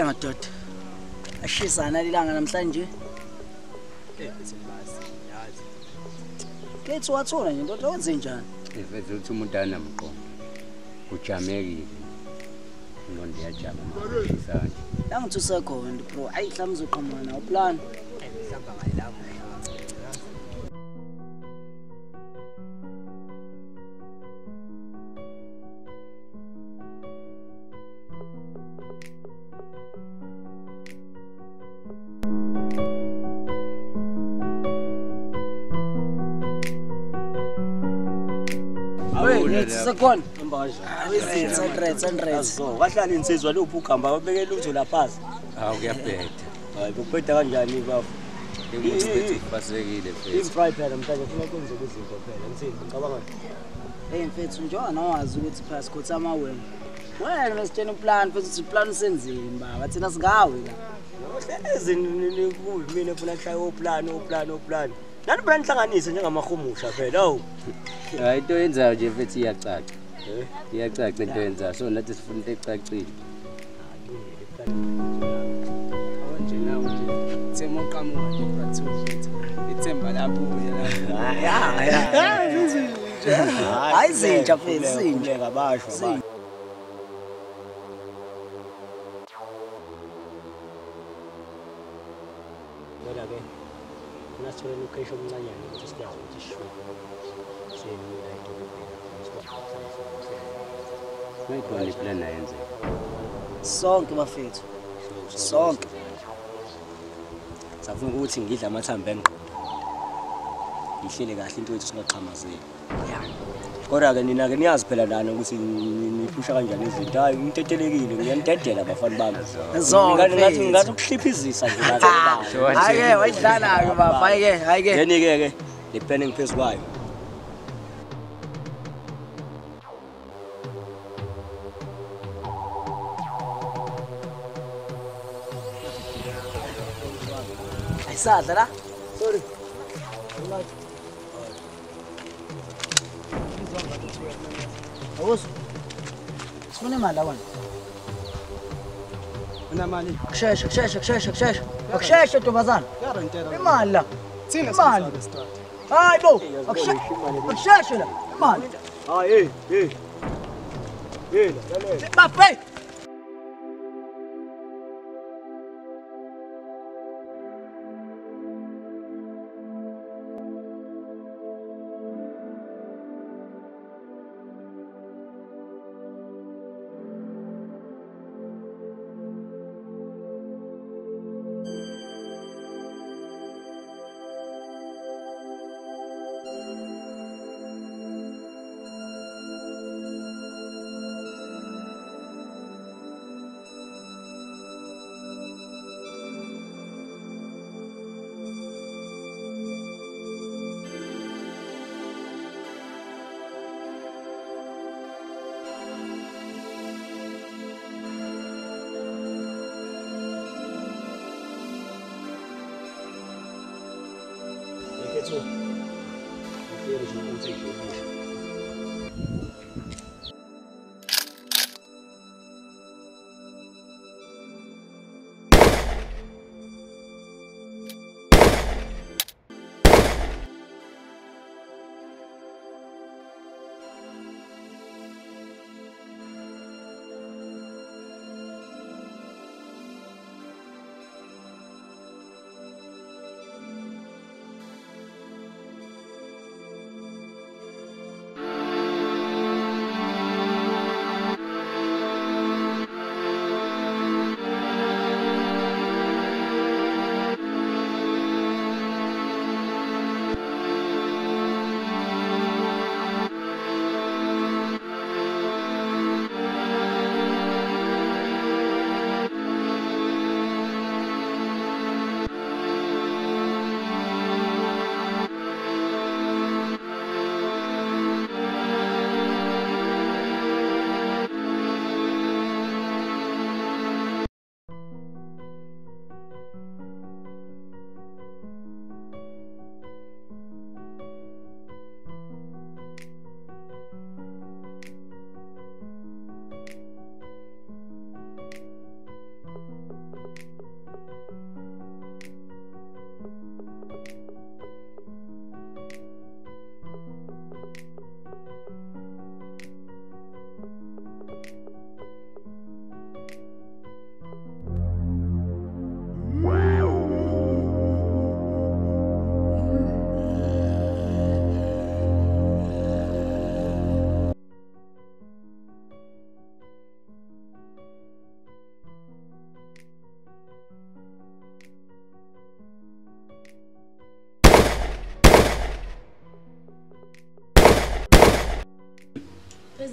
Madoda. Ashizana lilanga namhlanje. Selimazi, yazi. Kethi wathola nje ndoda wenze njani? Efethe uthi umuntu anamqondo. Ujamekile. Ngondo yajama manje. Langithi usekhona bro. Ayihla mzoqhamuka nawo plan. Mhlamba ngayilapho. Sekhona Imbaje. Sandrets. Kahlala insizwa luphi ugamba babeke lutho laphazi. Hawu kuyabheda. Hayi kuphetha kanjani bafu? Ngikuthi kufasekile mfethu. Imfry phela namhlanje ufuna kwenzeka izinto phela. Insizwa ngicabanga. Mfethu njengoba nawazi ukuthi phasi khothi amawena. Wena mesitshena uplan mfethu uthi plan usenzile baba thina singawe la. Hlezi nikubi mina ufuna kushaya oplan. Nani plan hlanganise njengamahumusha phela awu. Hayi into yenzayo nje mfethu iyacaca. Iyacaca into yenzayo so nathi sifuna into ecacile. Awanje nawo nje thema uqhamuka nje bathu mfethu. Ithemba lapho uya la. Hayi zinja mfethu zinja kabasho. Kodwa-ke nasithola location omncanyana ukuthi sikwazi ukuthi sishuke siyemula edolobheni Kuyikhona iplan ayenze. sonke bafethu sonke safuna ukuthi ngidla amathambo engqondo ngihlele kahle into yethu singaqhamazeli kodwa-ke nina-ke niyazi phela lana ukuthi niphusha kanjani izinto hayi ngitetelekile ngiyanidedela abafana bami ngathi ukuhliphizisa nje hayi-ke wayidlala-ke baba hayi-ke yeni-ke le plan engiphezu kwayo ayisadla la sorry awuzo sifuna imali lawana Unamali. Kushesha ntombazana imali la Thina imali hayi bo akusheshe la imali hayi lalela bafe Ketho. Ngiyeke nje ukuthi ngiyeke.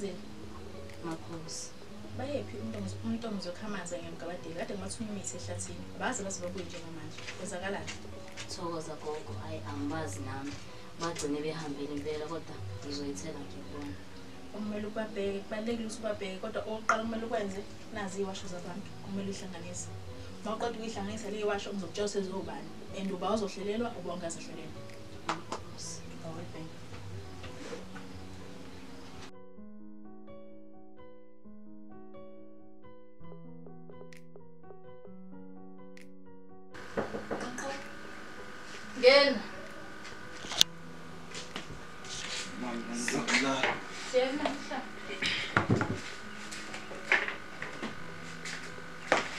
Sizeni. Makhosi. Bayephi umuntu ozokhamanza ngemgabadeli kade ngimathunya imithi ehlathini. Baze bazobabuye njengamanje. Kwenzakalani? Thokoza gogo, hayi angibazi nami. Bagcine behambile impela kodwa ngizoyithela nje bona. Kumele ubabheke, kubalulekile ukuthi ubabheke kodwa oqala kumele ukwenze nazi iwasho zabantu. Kumele ihlanganise. Mawuqeda ukuyihlanganisa le iwasho ngizokutshela usezobani. And uba uzohlelelwa uba ungazohlelelwa. Makhosi. Awubheke. Ngena. Mama ngizokula. Siyena mhla.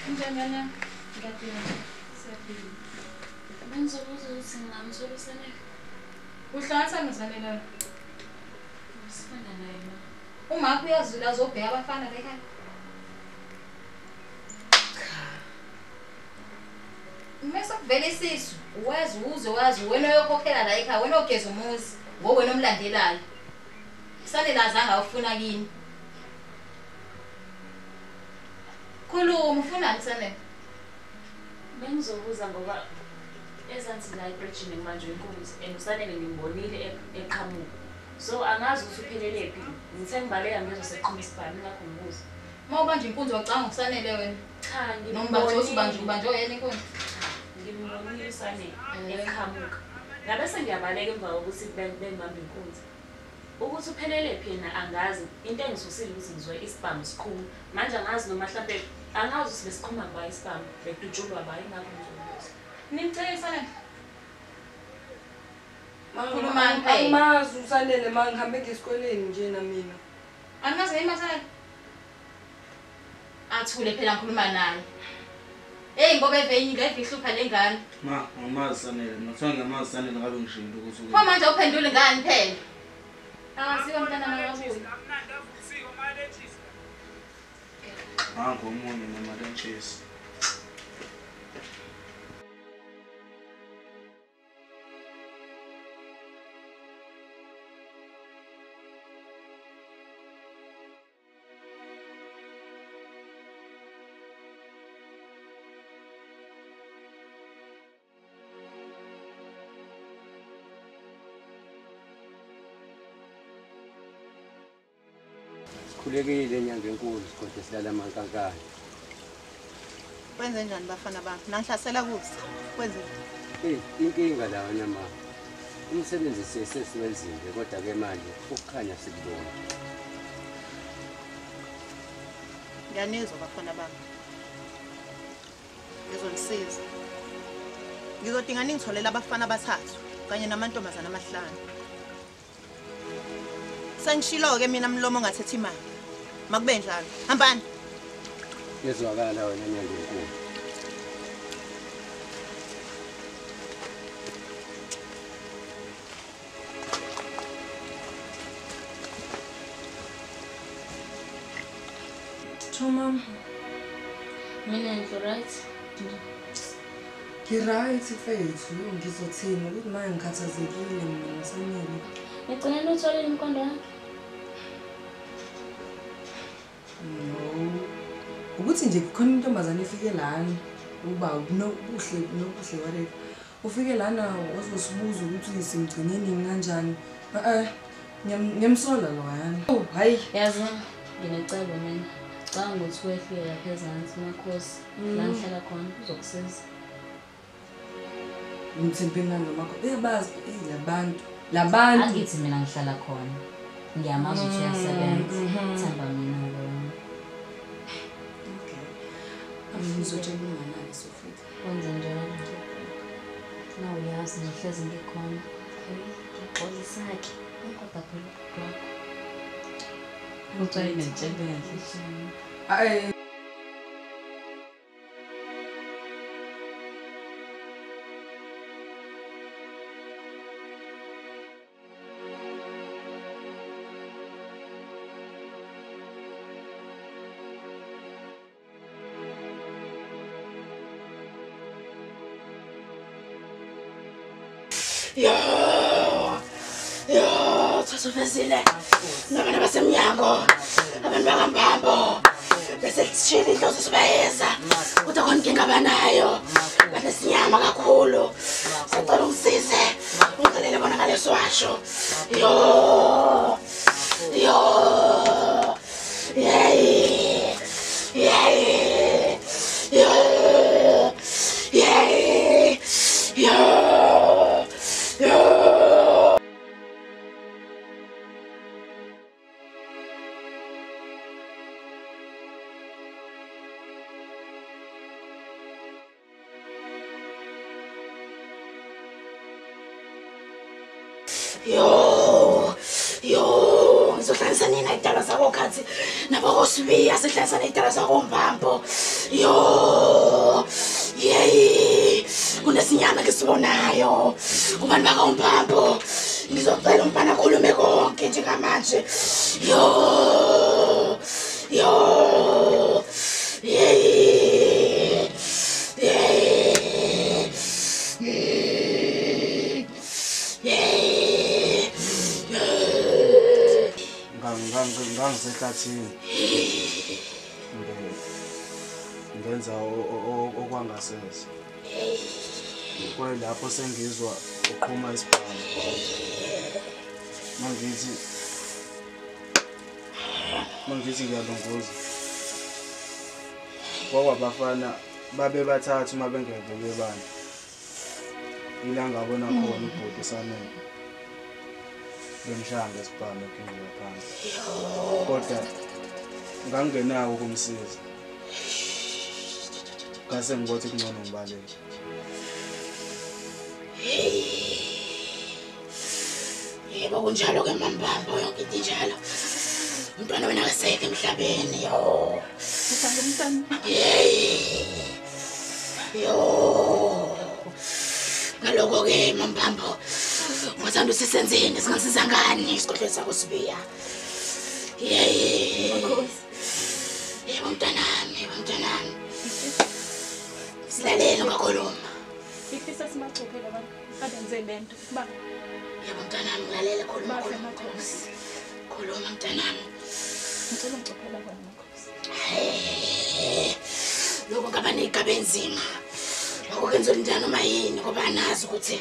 Njengana ngiyaphinda. Siyaphila. Bengizobuza ukuthi ngingamthola uSanele. Uhlanganisa noZanele. Sifana naye ma. Uma kuyazula azobheka abafana la ekhaya. Mase kuvela isisu, wazi wena oyokhokhela la ekhaya, wena ogeza umuzi, ngowena omlandelayo. Sanele azange awufuna kini. Khuluma ufuna Sanele. Bengizobuza ngoba ezansi la ebridge manje inkunzi uSanele ngimbonile eqhamuka. So angazi ukuthi uphelele phi. Ngithe ngibaleka ngizoseqhuma isibani ngakho ngibuza. Mawubanje inkunzi wacanga uSanele wena. Cha Nombatho ubanje oyena inkunzi. Ngimbonile uSanele eqhamuka. Ngabe sengiyabaleka emva kokuthi bengibamba inkunzi. Ukuthi uphelele phi yena angazi. Into engisusile ukuthi ngizwe isibhamu sikhulu. Manje angazi noma mhlambe angazi ukuthi besiqhuma kwa isibhamu bedutshulwa bayi ngakho ngizobuza. Nimcela Sanele. Angimazi uSanele ma ngihambe ngesikoleni nje na mina. Angazi yini Sanele? Athule phela ngikhuluma naye. Hey ngoba evenyile evihlupha lengane. Ma, angimazi Sanele. Ngithi ngiyamazi Sanele ngabe ngishilo ukuthi Pho manje uphendule ngani phela? Asiwe mntana makabuye. ngomunye noma lentshisi. Sikhulekile inyanga enkulu sigodwa silala amankankane. Kwenze njani bafana bami? Nangihlasela kuthi. Kwenze. Inkinga lawana ma. Umsebenzi sesiwenzile kodwa ke manje ukukhanya sikubona. Ngiyanizwa bafana bami. Ngizonisiza. Ngizodinga ningitholela abafana abathathu kanye namantombazana amahlanu. Sengishilo ke mina mlomo ngathethi imali. Makube njalo. Hambani. Yezwakala wena inyanga enkulu. Mama, Mina ngifo right. right mfethu, ngizothina ukuthi manje ngikhathazekile mina naSanele. Ngicela utholele imkondo yakhe. No. Ukuthi nje khona intombazane ifike lana, uba nobuhle whatever. Ufike lana wazosibuza ukuthi simgcineni kanjani. Ngiyamsola lo yana. Oh, hayi. Yazi, nginecebo mina. Cha ngokuthi wefike lapha ezansi Makhosi, la ngihlala khona uzokusiza. Ngithembelana namakho. Uyabazi labantu. Angithi mina ngihlala khona. Ngiyamazi ukuthi uyasebenza. Themba mina lo. Okay. Ngizotshela unganani Sofia. Kwenze njalo. Na uyazi ngihlezi ngikhona. Ngixolisake. Kodwa phela kwakho. Uthayile ntshebe kahle. Ay. Sufesile. Nabana basemnyango. Abantu bakaMphambo. Bese lishila idlozi sibayeza. Kodwa khona inkinga abanayo. Banesinyama kakhulu. Sicela ungisize. Ungixelele bona ngaleso washo. Yo. Yay. Yay. Yo. Yay. Yo. Yo. Yo, ngizohlanganisa nina idala zakho khathi nabakosibiya sihlanganisa nedala zakho Mphambo. Yo. Yey. Kunesinyama ngisibonayo. Kubantu bakaMphambo. Ngizocela umfana akhulume konke njengamanje. Yo. Yey. Ngangisehlathini ngenza okwangasese lapho sengizwa uqhuma isibhamu mangithi ngiyalunguza kwabafana babe bathathu uma bengeke bebani ila ngabona khona ubhuti esamele bemshanga esibhamu ekhingwe phansi kodwa ngangenawo ukumsiza ngase ngibothi kungcono ngibaleke yebo kunjalo ke Mphambo yonke into njalo umntwana wena akasekho emhlabeni yo ngaloko ke Mphambo ngathanda usisenzeni singasiza ngani isikhohlwe sakho sibiya yebo mntanami silalela ungakhuluma ifisa simachuphela abantu abenze lento kuba yebo mntanami ngilalela khuluma mntanami ngicela ungichuphela bona Makhosi lokho ngaba negaba enzima lokho kwenza njani noma yini ngoba nazi ukuthi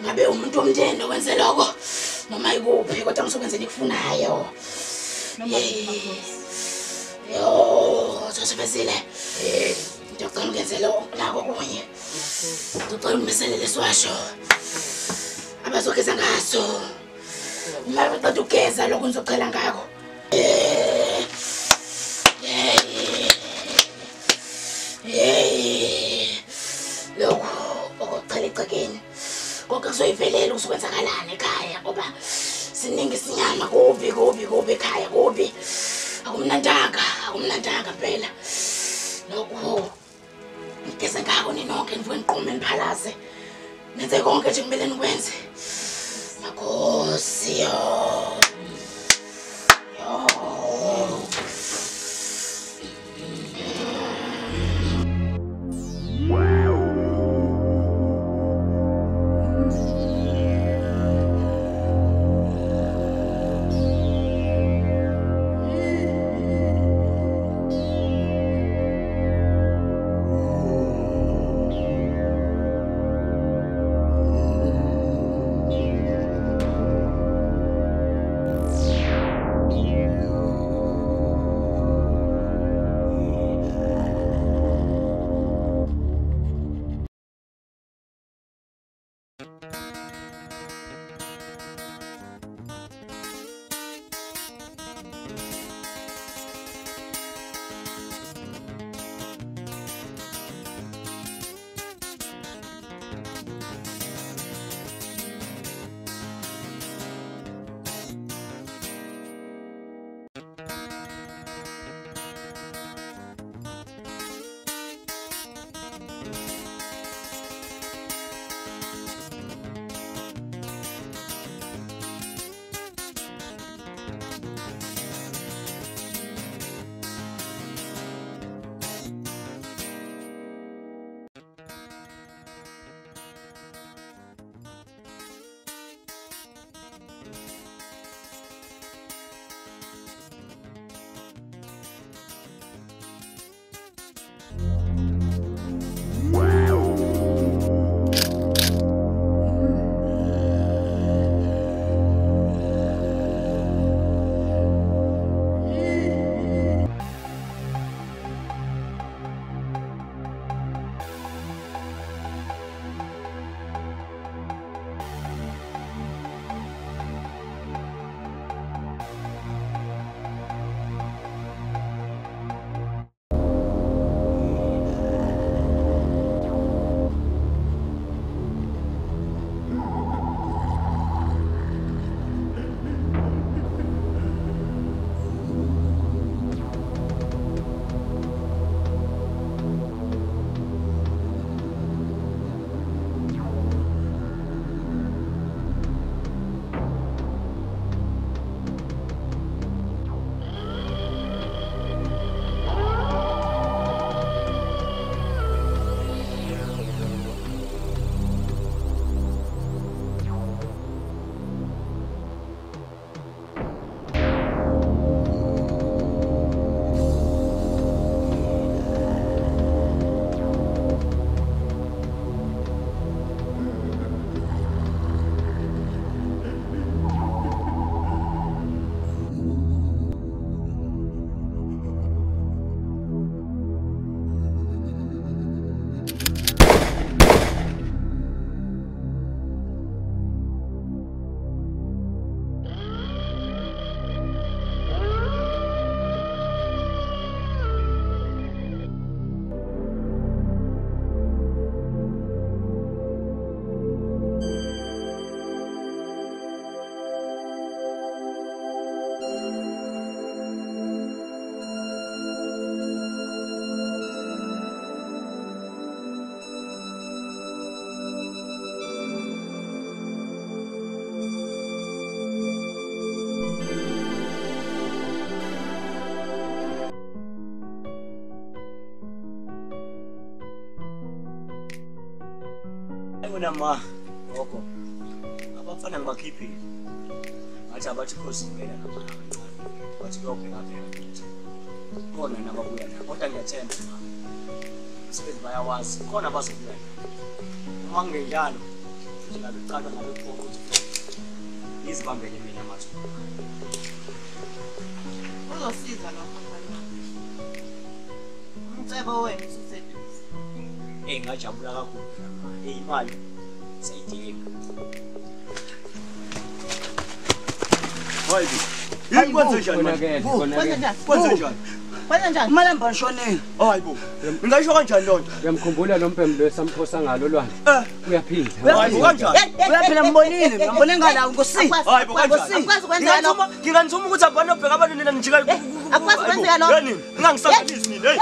ngabe umuntu omndeni okwenze lokho noma ikuphi kodwa ngizokwenzela ikufunayo yo Sosifesile ngicela ungenzele nako kunye ngicela ungimisele leswasho abazogeza ngaso uma baqeda ukugeza lokho ngizocela ngako lokho okucela icekeni konke kuzoyivelela ukuzokwenzakalana ekhaya ngoba siningi isinyama kubi ekhaya kubi akumnandanga phela lokho ngigeze ngako ninonke nivuke niqume niphalaze nenze konke nje kumele nikwenze Makhosi yo Yabona ma, gogo. Abafana ngibakhiphile. Athi abathi khosi ngena noma kancane. Bathi kuyobheka phela. Khona nababuya la. Kodwa ngiyathemba ma. Umsebenzi bayawazi. Khona bazobuya. Uma ngenjalo, ngiyabe qala ngabe khona ukuthi izibambele mina mathuba. Uzosiza lokho mfana. Umcebo wenu ususeduze. Ngajabula kakhulu la. Imali sayidinga. Hayibo. Yini kwenze njani manje? Kwenze njani? Kwenza njani? Umalamba nshoneni. Hayibo. Ngingasho kanjani lonto? Uyamkhumbula lo mpembe lesamphosa ngalo lwandle? Uyaphinda. Hayibo kanjani? Uyaphela mbonile, ngiyambone ngala ngosi. Hayibo kanjani? Akwazi ukwenza lokho. Nginganithuma ukuthi abantu obheka abantu nina nijika. Akwazi ukwenza lokho. Yini? Ngingangisanganisi nini? Hey.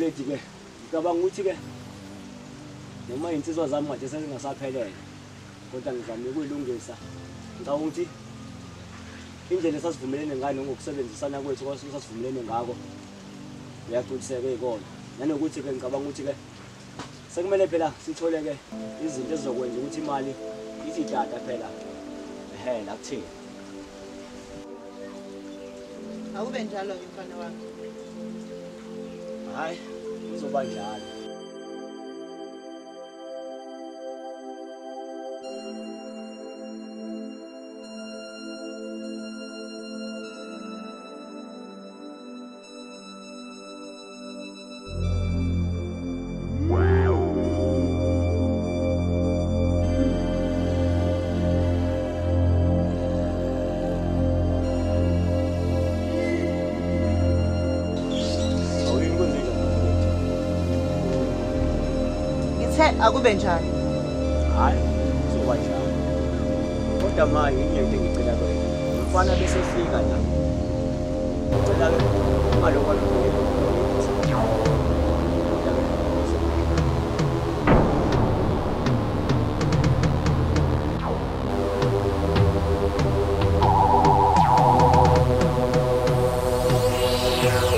lady ke ngicabanga ukuthi ke noma insizwa zami kade sezingasaphelele kodwa ngizamile ukuyilungisa ngicabanga ukuthi indlela esasivumelene ngayo ngokusebenzisana kwethu kwasasivumelene ngako uyagculiseka ikona nanokuthi ke ngicabanga ukuthi ke sekumele phela sithole ke izinto ezizokwenza ukuthi imali ithi data phela la kuthini Awube njalo mfana wami. hayi kuzoba njalo Akube njani? hayi kuzoba njalo kodwa manje into engicela kwena umfana bese fika la ngicela ke ngalokho Yeah.